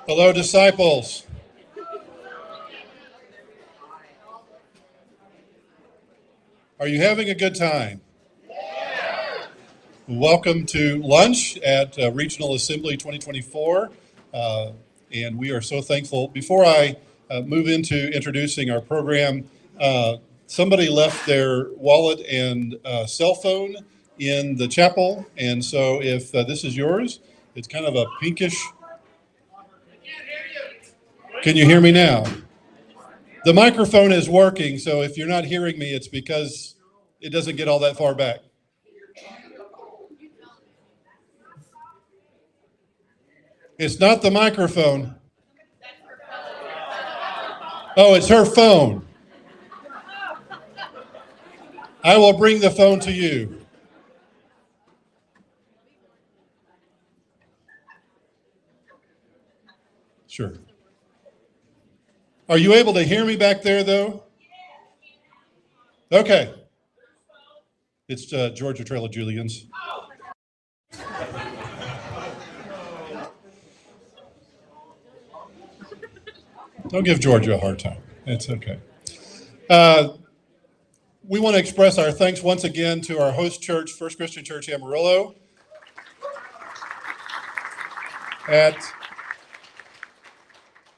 Hello, disciples. Are you having a good time? Welcome to lunch at Regional Assembly 2024, and we are so thankful. Before I move into introducing our program, somebody left their wallet and cell phone in the chapel, and so if this is yours, it's kind of a pinkish. Can you hear me now? The microphone is working, so if you're not hearing me, it's because it doesn't get all that far back. It's not the microphone. Oh, it's her phone. I will bring the phone to you. Sure. Are you able to hear me back there, though? Okay. It's Georgia Trail of Julian's. Don't give Georgia a hard time. It's okay. We want to express our thanks once again to our host church, First Christian Church Amarillo.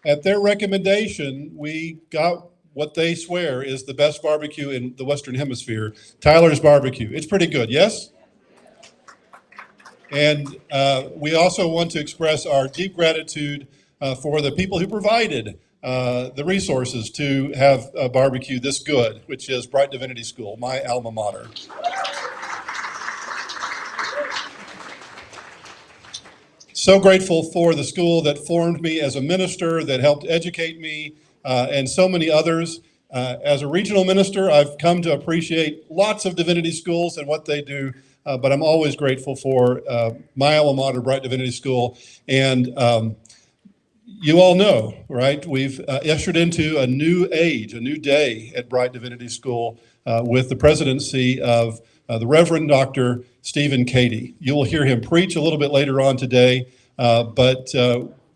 At their recommendation, we got what they swear is the best barbecue in the Western Hemisphere, Tyler's Barbecue. It's pretty good, yes? And we also want to express our deep gratitude for the people who provided the resources to have a barbecue this good, which is Brite Divinity School, my alma mater. So grateful for the school that formed me as a minister, that helped educate me, and so many others. As a regional minister, I've come to appreciate lots of divinity schools and what they do, but I'm always grateful for my alma mater, Brite Divinity School. And you all know, right? We've ushered into a new age, a new day at Brite Divinity School with the presidency of the Reverend Dr. Stephen Cady. You will hear him preach a little bit later on today, but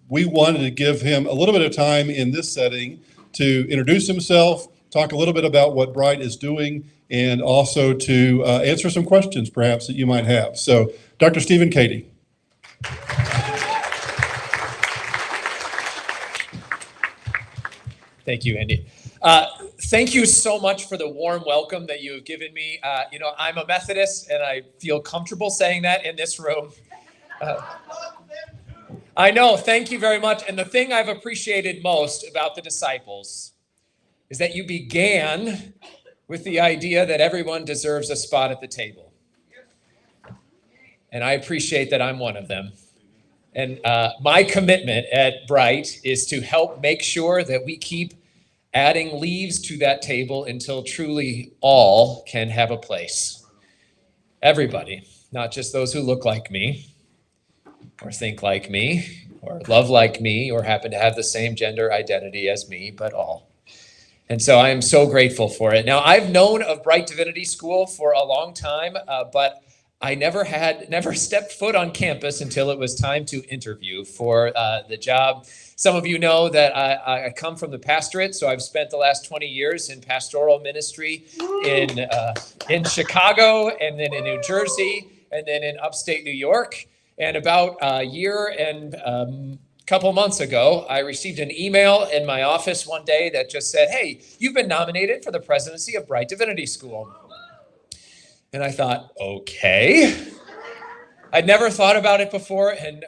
we wanted to give him a little bit of time in this setting to introduce himself, talk a little bit about what Brite is doing, and also to answer some questions perhaps that you might have. So, Dr. Stephen Cady. Thank you, Andy. Thank you so much for the warm welcome that you have given me. I'm a Methodist, and I feel comfortable saying that in this room. I know, thank you very much. And the thing I've appreciated most about the disciples is that you began with the idea that everyone deserves a spot at the table. And I appreciate that I'm one of them. And my commitment at Brite is to help make sure that we keep adding leaves to that table until truly all can have a place. Everybody, not just those who look like me, or think like me, or love like me, or happen to have the same gender identity as me, but all. And so I am so grateful for it. Now, I've known of Brite Divinity School for a long time, but I never stepped foot on campus until it was time to interview for the job. Some of you know that I come from the pastorate, so I've spent the last 20 years in pastoral ministry in Chicago, and then in New Jersey, and then in upstate New York. And about a year and a couple months ago, I received an email in my office one day that just said, "Hey, you've been nominated for the presidency of Brite Divinity School." And I thought, okay. I'd never thought about it before, and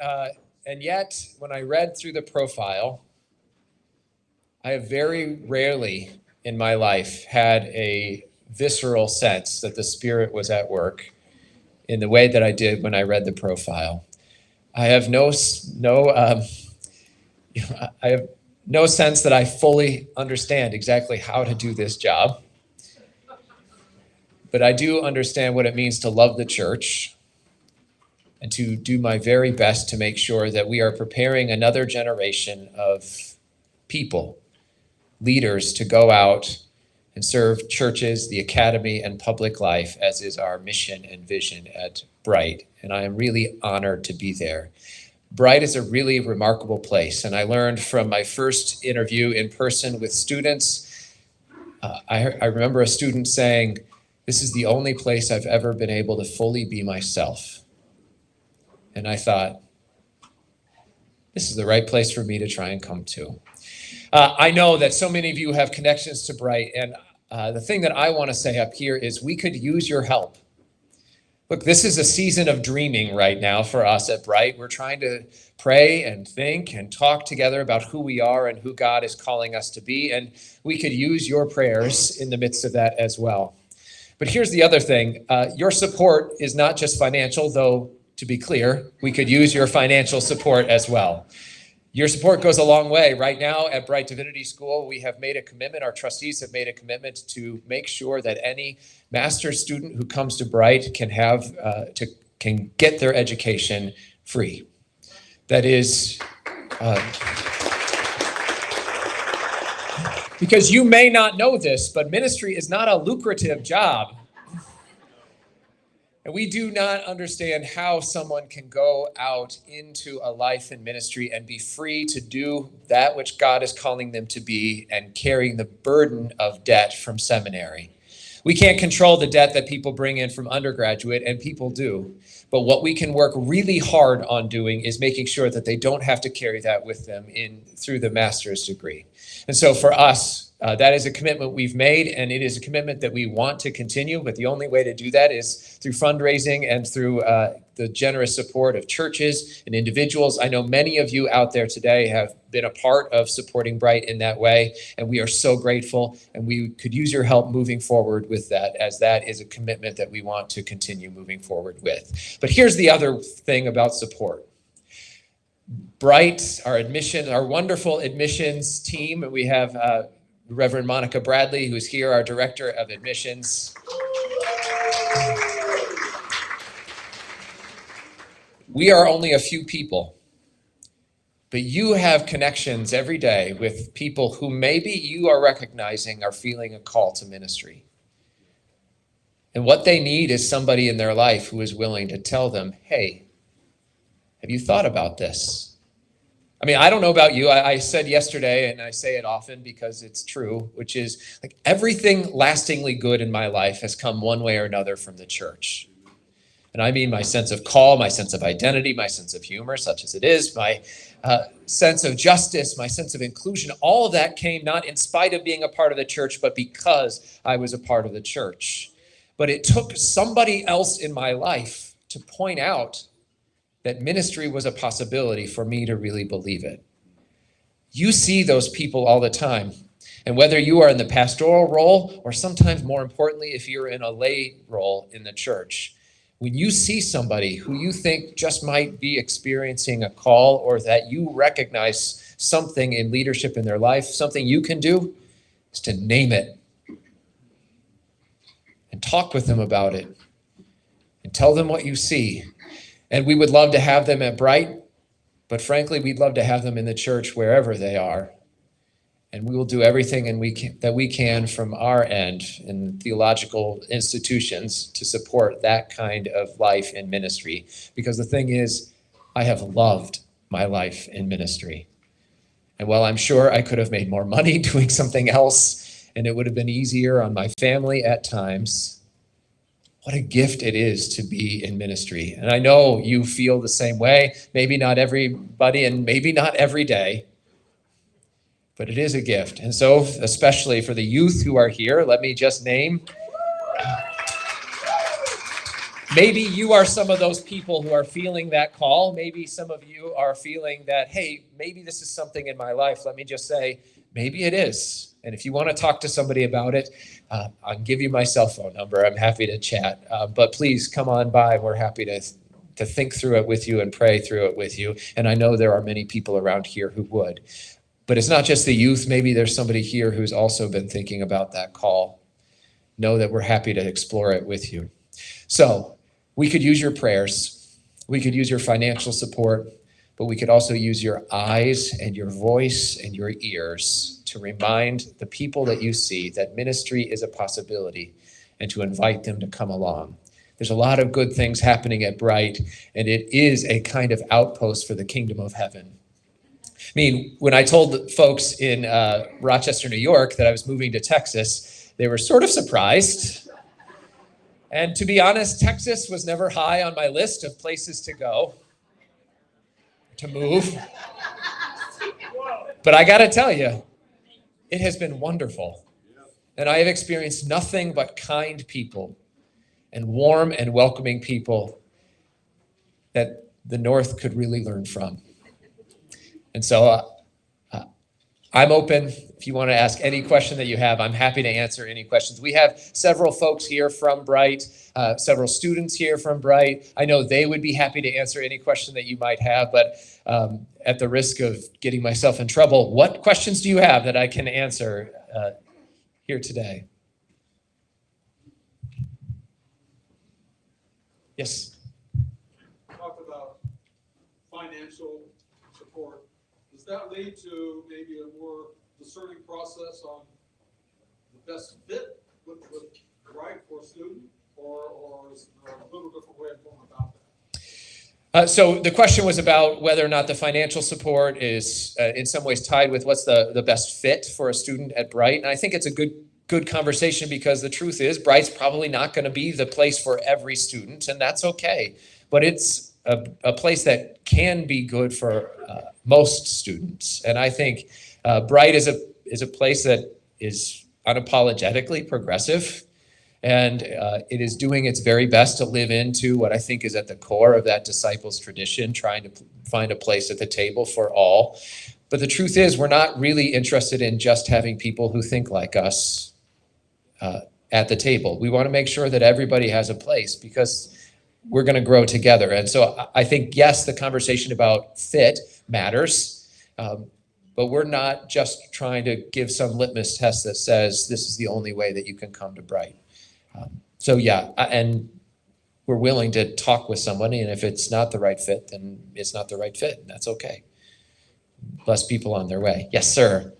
yet, when I read through the profile, I have very rarely in my life had a visceral sense that the Spirit was at work in the way that I did when I read the profile. I have no sense that I fully understand exactly how to do this job. But I do understand what it means to love the church and to do my very best to make sure that we are preparing another generation of people, leaders, to go out and serve churches, the academy, and public life, as is our mission and vision at Brite. And I am really honored to be there. Brite is a really remarkable place, and I learned from my first interview in person with students. I remember a student saying, "This is the only place I've ever been able to fully be myself." And I thought, this is the right place for me to try and come to. I know that so many of you have connections to Brite, and the thing that I want to say up here is we could use your help. Look, this is a season of dreaming right now for us at Brite. We're trying to pray and think and talk together about who we are and who God is calling us to be, and we could use your prayers in the midst of that as well. But here's the other thing. Your support is not just financial, though, to be clear, we could use your financial support as well. Your support goes a long way. Right now at Brite Divinity School, we have made a commitment, our trustees have made a commitment to make sure that any master's student who comes to Brite can get their education free. That is, because you may not know this, but ministry is not a lucrative job. And we do not understand how someone can go out into a life in ministry and be free to do that which God is calling them to be and carrying the burden of debt from seminary. We can't control the debt that people bring in from undergraduate, and people do. But what we can work really hard on doing is making sure that they don't have to carry that with them through the master's degree. And so for us, that is a commitment we've made, and it is a commitment that we want to continue. But the only way to do that is through fundraising and through the generous support of churches and individuals. I know many of you out there today have been a part of supporting Brite in that way, and we are so grateful, and we could use your help moving forward with that, as that is a commitment that we want to continue moving forward with. But here's the other thing about support. Brite, our wonderful admissions team, we have Reverend Monica Bradley, who's here, our director of admissions. We are only a few people, but you have connections every day with people who maybe you are recognizing are feeling a call to ministry. And what they need is somebody in their life who is willing to tell them, hey, have you thought about this? I mean, I don't know about you. I said yesterday, and I say it often because it's true, which is like everything lastingly good in my life has come one way or another from the church. And I mean my sense of call, my sense of identity, my sense of humor, such as it is, my sense of justice, my sense of inclusion. All of that came not in spite of being a part of the church, but because I was a part of the church. But it took somebody else in my life to point out that ministry was a possibility for me to really believe it. You see those people all the time. And whether you are in the pastoral role, or sometimes more importantly, if you're in a lay role in the church, when you see somebody who you think just might be experiencing a call, or that you recognize something in leadership in their life, something you can do is to name it and talk with them about it and tell them what you see. And we would love to have them at Brite, but frankly, we'd love to have them in the church wherever they are. And we will do everything that we can from our end in theological institutions to support that kind of life in ministry. Because the thing is, I have loved my life in ministry. And while I'm sure I could have made more money doing something else, and it would have been easier on my family at times, what a gift it is to be in ministry. And I know you feel the same way. Maybe not everybody, and maybe not every day, but it is a gift. And so, especially for the youth who are here, let me just name. Maybe you are some of those people who are feeling that call. Maybe some of you are feeling that, hey, maybe this is something in my life. Let me just say, maybe it is. And if you want to talk to somebody about it, I'll give you my cell phone number. I'm happy to chat. But please come on by. We're happy to think through it with you and pray through it with you. And I know there are many people around here who would. But it's not just the youth. Maybe there's somebody here who's also been thinking about that call. Know that we're happy to explore it with you. So we could use your prayers. We could use your financial support. But we could also use your eyes and your voice and your ears to remind the people that you see that ministry is a possibility and to invite them to come along. There's a lot of good things happening at Brite, and it is a kind of outpost for the kingdom of heaven. I mean, when I told folks in Rochester, New York, that I was moving to Texas, they were sort of surprised. And to be honest, Texas was never high on my list of places to go, to move. But I got to tell you, it has been wonderful. And I have experienced nothing but kind people and warm and welcoming people that the North could really learn from. And so I'm open. If you want to ask any question that you have, I'm happy to answer any questions. We have several folks here from Brite, several students here from Brite. I know they would be happy to answer any question that you might have, but at the risk of getting myself in trouble, what questions do you have that I can answer here today? Yes. Talk about financial support. Does that lead to maybe a more discerning process on the best fit with Brite for a student, or is there a little different way of going about that? So the question was about whether or not the financial support is in some ways tied with what's the best fit for a student at Brite. And I think it's a good conversation, because the truth is Brite's probably not going to be the place for every student, and that's okay. But it's a place that can be good for most students. And I think Brite is a place that is unapologetically progressive. And it is doing its very best to live into what I think is at the core of that disciples tradition, trying to find a place at the table for all. But the truth is, we're not really interested in just having people who think like us at the table. We want to make sure that everybody has a place, because we're going to grow together. And so I think, yes, the conversation about fit matters, but we're not just trying to give some litmus test that says this is the only way that you can come to Brite. So yeah, and we're willing to talk with somebody, and if it's not the right fit, then it's not the right fit, and that's okay. Bless people on their way. Yes, sir.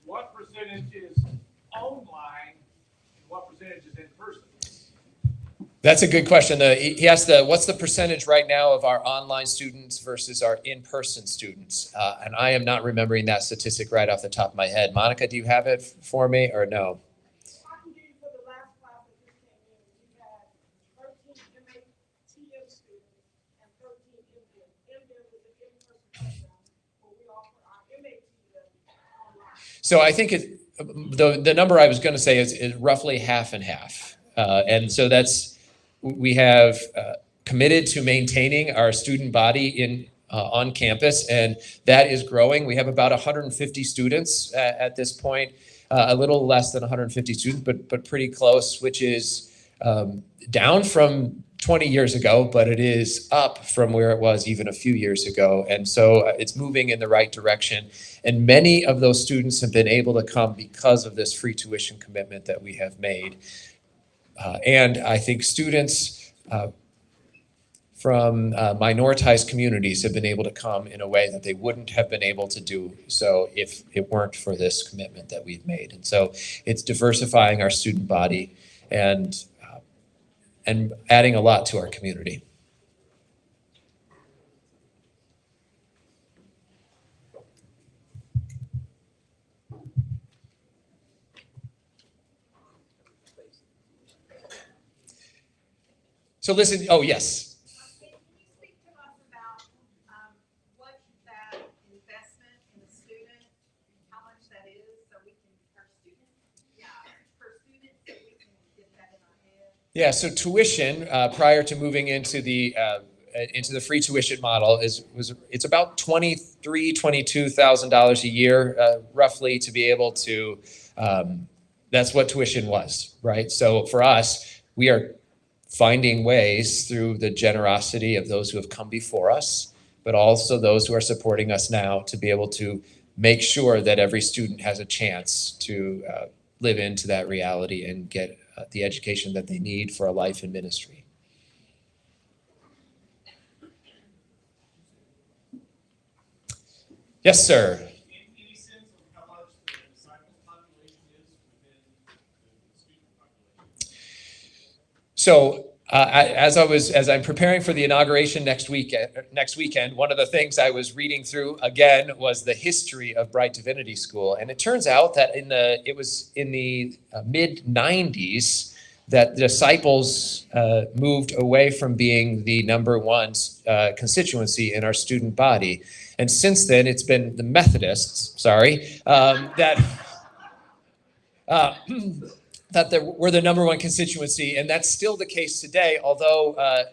What percentage is online and what percentage is in person? That's a good question. He asked what's the percentage right now of our online students versus our in-person students? And I am not remembering that statistic right off the top of my head. Monica, do you have it for me or no? I can give you for the last class that just came in, we had 13 MATM students and 13 MDiv. MDiv was an in-person program where we offer our MATM online. So I think the number I was going to say is roughly half and half. And so we have committed to maintaining our student body on campus, and that is growing. We have about 150 students at this point, a little less than 150 students, but pretty close, which is down from 20 years ago, but it is up from where it was even a few years ago. And so it's moving in the right direction. And many of those students have been able to come because of this free tuition commitment that we have made. And I think students from minoritized communities have been able to come in a way that they wouldn't have been able to do so if it weren't for this commitment that we've made. And so it's diversifying our student body and adding a lot to our community. So listen, oh, yes. Can you speak to us about what that investment in a student, how much that is, so we can, per student? Yeah, per student, so we can get that in our head. Yeah, so tuition prior to moving into the free tuition model it's about $22,000 a year, roughly, to be able to. That's what tuition was, right? So for us, we are finding ways through the generosity of those who have come before us, but also those who are supporting us now, to be able to make sure that every student has a chance to live into that reality and get the education that they need for a life in ministry. Yes, sir. Any sense of how much the disciple population is within the student population? So As I'm preparing for the inauguration next weekend, one of the things I was reading through again was the history of Brite Divinity School, and it turns out that it was in the mid '90s that the disciples moved away from being the number one constituency in our student body, and since then it's been the Methodists. That. Uh, that we're the number one constituency, and that's still the case today, although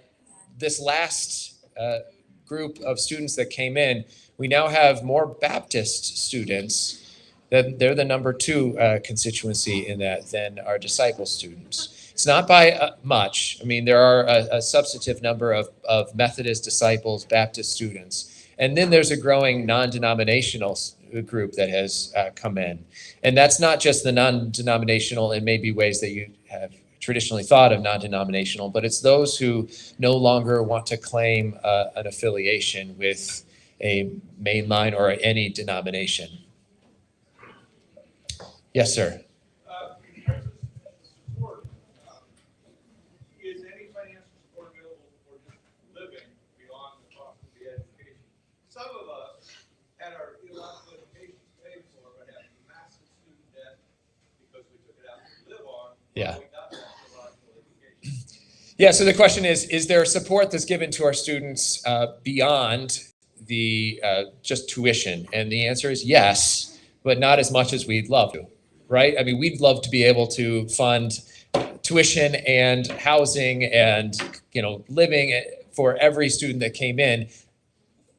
this last group of students that came in, we now have more Baptist students. They're the number two constituency in that than our disciple students. It's not by much. I mean, there are a substantive number of Methodist disciples, Baptist students. And then there's a growing non-denominational group that has come in. And that's not just the non-denominational in maybe ways that you have traditionally thought of non-denominational, but it's those who no longer want to claim an affiliation with a mainline or any denomination. Yes, sir. In terms of support, is any financial support available for just living beyond the cost of the education? Some of us had our theological education paid for, but had massive student debt because we took it out to live on. Yeah. We got that theological education. Yeah, so the question is there support that's given to our students beyond the just tuition? And the answer is yes, but not as much as we'd love to, right? I mean, we'd love to be able to fund tuition and housing and, living for every student that came in.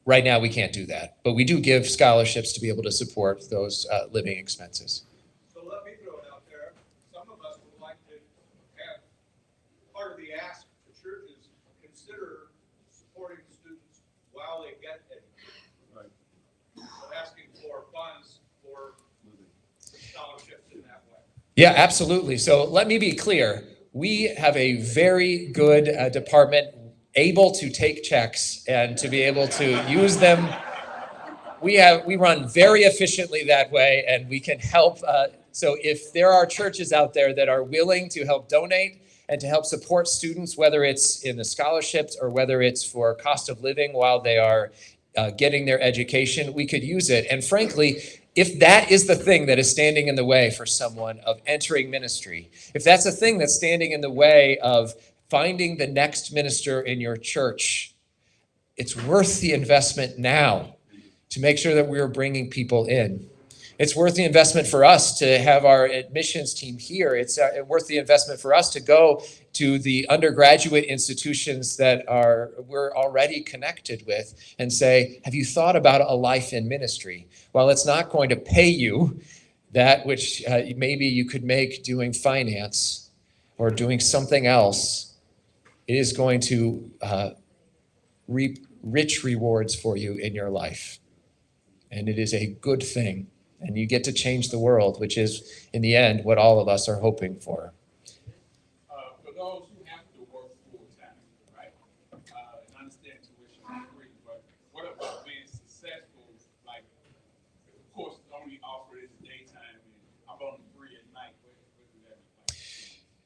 Right now, we can't do that, but we do give scholarships to be able to support those living expenses. So let me throw it out there. Some of us would like to have part of the ask for churches consider supporting students while they get education. Right. So asking for funds for scholarships in that way. Yeah, absolutely. So let me be clear. We have a very good department able to take checks and to be able to use them. We run very efficiently that way, and we can help. So if there are churches out there that are willing to help donate and to help support students, whether it's in the scholarships or whether it's for cost of living while they are getting their education, we could use it. And frankly, if that is the thing that is standing in the way for someone of entering ministry, if that's the thing that's standing in the way of finding the next minister in your church, it's worth the investment now to make sure that we're bringing people in. It's worth the investment for us to have our admissions team here. It's worth the investment for us to go to the undergraduate institutions that we're already connected with and say, have you thought about a life in ministry? While it's not going to pay you that which maybe you could make doing finance or doing something else, it is going to reap rich rewards for you in your life. And it is a good thing. And you get to change the world, which is, in the end, what all of us are hoping for. For those who have to work full-time, right? And understand tuition is free, but what about being successful? Like, of course, only offered in the daytime, and I'm only free at night. What does that look like?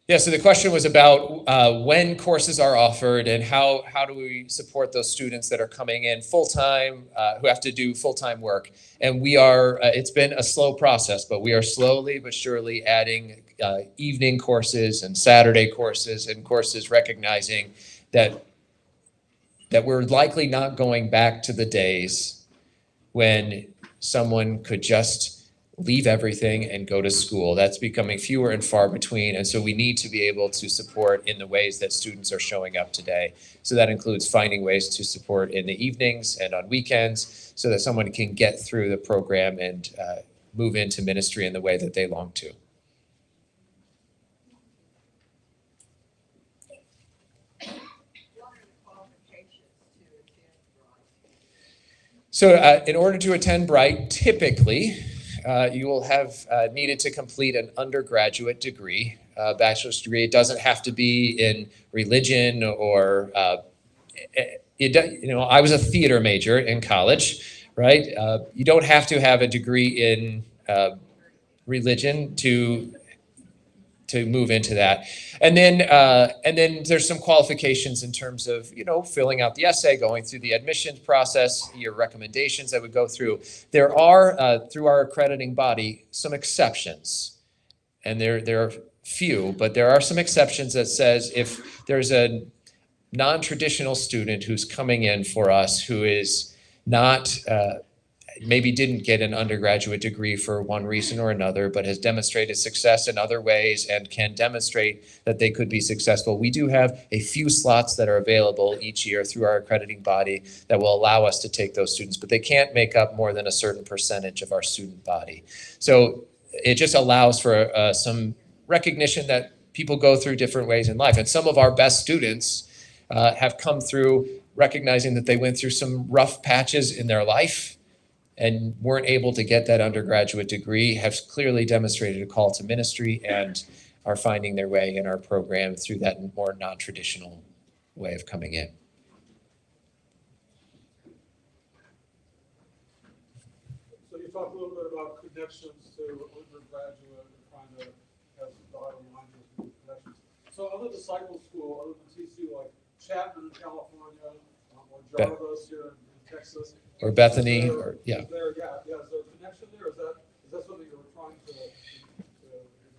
Yeah, so the question was about when courses are offered and how do we support those students that are coming in full-time, who have to do full-time work. And we are, it's been a slow process, but we are slowly but surely adding evening courses and Saturday courses and courses recognizing that we're likely not going back to the days when someone could just leave everything and go to school. That's becoming fewer and far between. And so we need to be able to support in the ways that students are showing up today. So that includes finding ways to support in the evenings and on weekends so that someone can get through the program and move into ministry in the way that they long to. So in order to attend Brite, typically, you will have needed to complete an undergraduate degree, bachelor's degree. It doesn't have to be in religion or, I was a theater major in college, right? You don't have to have a degree in religion to to move into that. And then there's some qualifications in terms of, filling out the essay, going through the admissions process, your recommendations that would go through. There are, through our accrediting body, some exceptions. And there are few, but there are some exceptions that says if there's a non-traditional student who's coming in for us who is not, maybe didn't get an undergraduate degree for one reason or another, but has demonstrated success in other ways and can demonstrate that they could be successful. We do have a few slots that are available each year through our accrediting body that will allow us to take those students, but they can't make up more than a certain percentage of our student body. So it just allows for some recognition that people go through different ways in life. And some of our best students have come through recognizing that they went through some rough patches in their life and weren't able to get that undergraduate degree, have clearly demonstrated a call to ministry and are finding their way in our program through that more non-traditional way of coming in. So you talked a little bit about connections to undergraduate and trying to have some dialogue with connections. So other disciple school, other than TCU, like Chapman in California, or Jarvis here in Texas. Or Bethany, Is or, yeah. Is there a connection there? Is that something you were trying to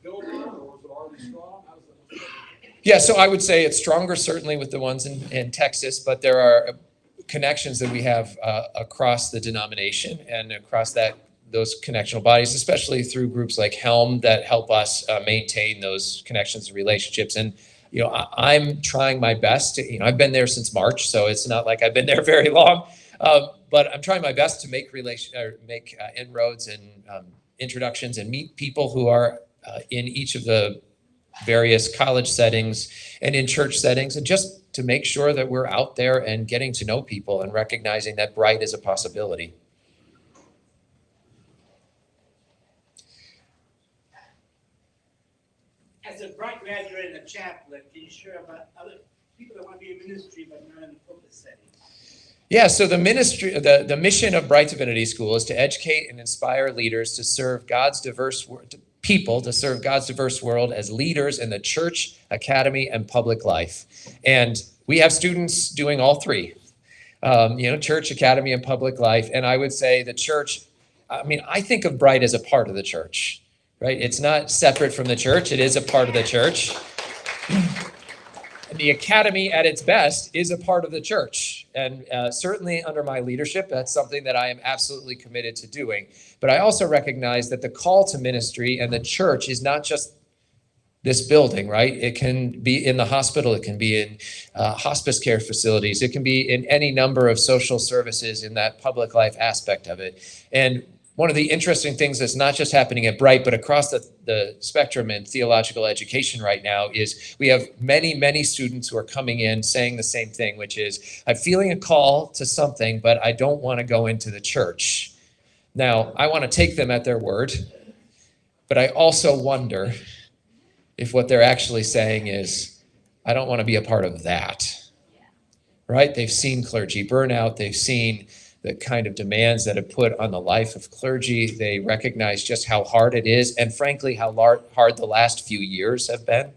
build on, or is it already strong? How does that look? Yeah, so I would say it's stronger certainly with the ones in Texas, but there are connections that we have across the denomination and across those connectional bodies, especially through groups like Helm that help us maintain those connections and relationships. And I'm trying my best to, I've been there since March, so it's not like I've been there very long, but I'm trying my best to make inroads and introductions and meet people who are in each of the various college settings and in church settings, and just to make sure that we're out there and getting to know people and recognizing that Brite is a possibility. As a Brite graduate and a chaplain, can you share about other people that want to be in ministry but not in the pulpit setting? Yeah, so the ministry, the mission of Brite Divinity School is to educate and inspire leaders to serve God's diverse people, to serve God's diverse world as leaders in the church, academy, and public life. And we have students doing all three, church, academy, and public life. And I would say the church, I think of Brite as a part of the church. Right? It's not separate from the church. It is a part of the church. The academy at its best is a part of the church. And certainly under my leadership, that's something that I am absolutely committed to doing. But I also recognize that the call to ministry and the church is not just this building, right? It can be in the hospital. It can be in hospice care facilities. It can be in any number of social services in that public life aspect of it. And one of the interesting things that's not just happening at Brite, but across the spectrum in theological education right now is we have many, many students who are coming in saying the same thing, which is, I'm feeling a call to something, but I don't want to go into the church. Now, I want to take them at their word, but I also wonder if what they're actually saying is, I don't want to be a part of that, right? They've seen clergy burnout. They've seen the kind of demands that have put on the life of clergy. They recognize just how hard it is, and frankly, how hard the last few years have been.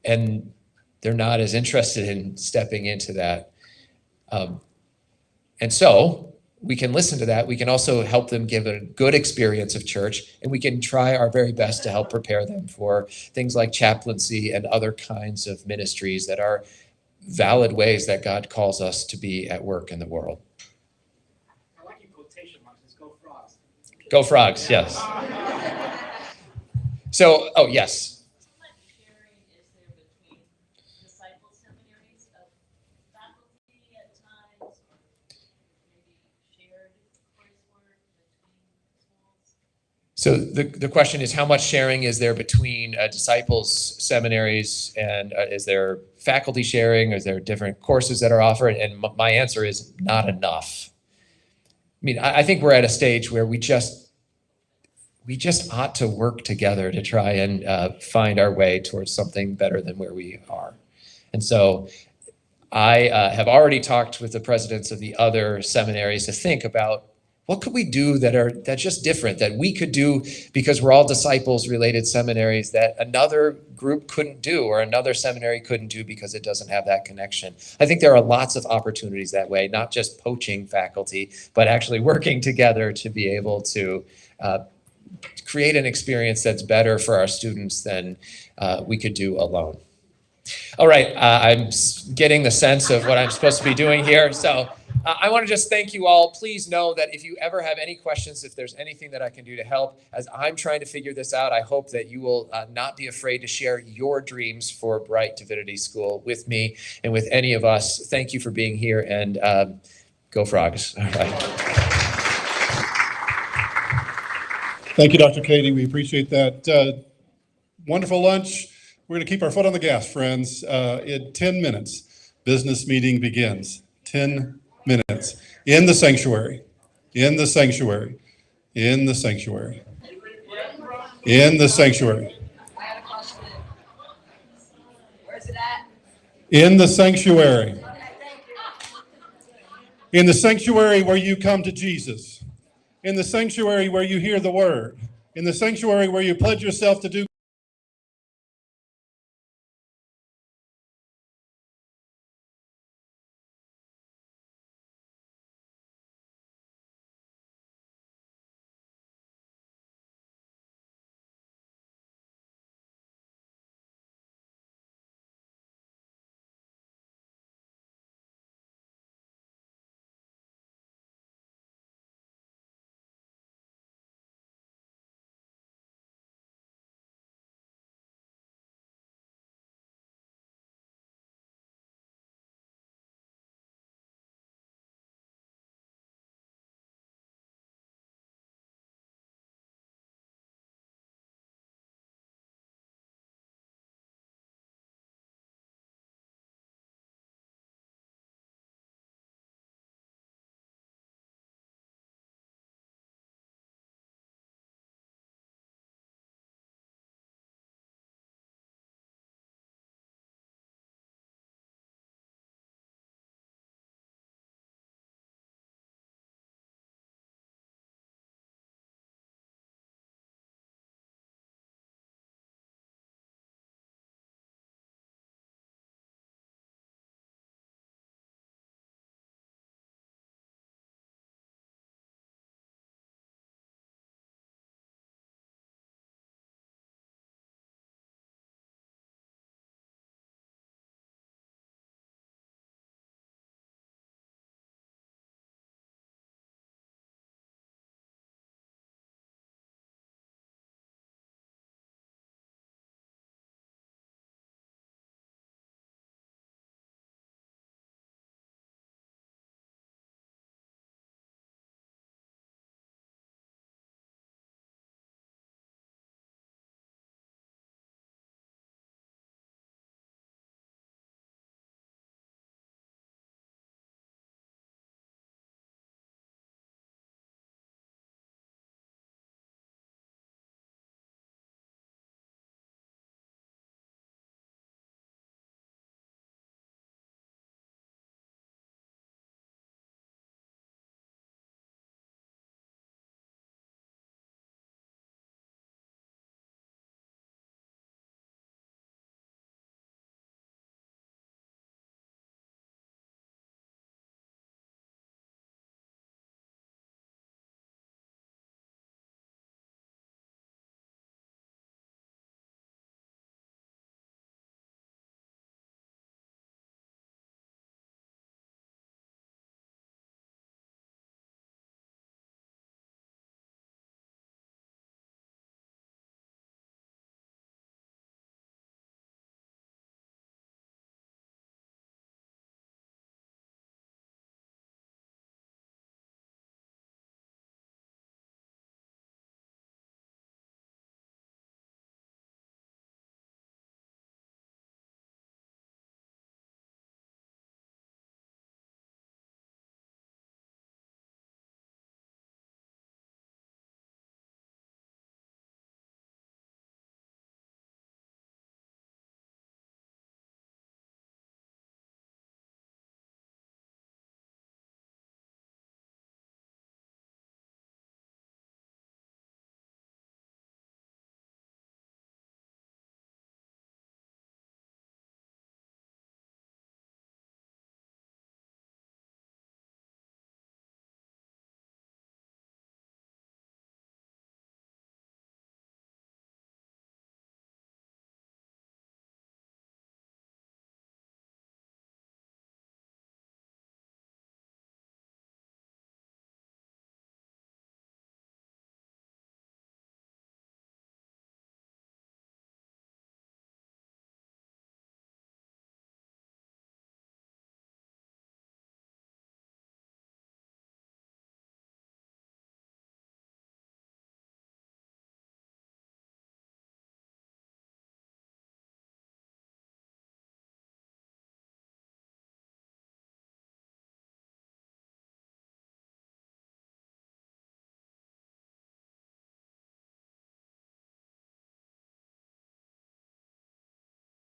And they're not as interested in stepping into that. And so we can listen to that. We can also help them give a good experience of church, and we can try our very best to help prepare them for things like chaplaincy and other kinds of ministries that are valid ways that God calls us to be at work in the world. I like your quotation marks. It's Go Frogs. Go Frogs, yes. So, yes. How much sharing is there between disciple seminaries of faculty at times, or maybe shared coursework between schools? So the question is, how much sharing is there between disciples, seminaries, and is there faculty sharing? Is there different courses that are offered? And my answer is not enough. I think we're at a stage where we just ought to work together to try and find our way towards something better than where we are. And so I have already talked with the presidents of the other seminaries to think about What could we do that's just different, that we could do because we're all disciples-related seminaries that another group couldn't do or another seminary couldn't do because it doesn't have that connection? I think there are lots of opportunities that way, not just poaching faculty, but actually working together to be able to create an experience that's better for our students than we could do alone. All right, I'm getting the sense of what I'm supposed to be doing here. So I want to just thank you all. Please know that if you ever have any questions, if there's anything that I can do to help, as I'm trying to figure this out, I hope that you will not be afraid to share your dreams for Brite Divinity School with me and with any of us. Thank you for being here, and go Frogs. All right. Thank you, Dr. Katie. We appreciate that. Wonderful lunch. We're going to keep our foot on the gas, friends. In 10 minutes, business meeting begins. 10 minutes. In the sanctuary. In the sanctuary. In the sanctuary. In the sanctuary. I got a question. Where's it at? In the sanctuary. Okay, thank you. In the sanctuary where you come to Jesus. In the sanctuary where you hear the word. In the sanctuary where you pledge yourself to do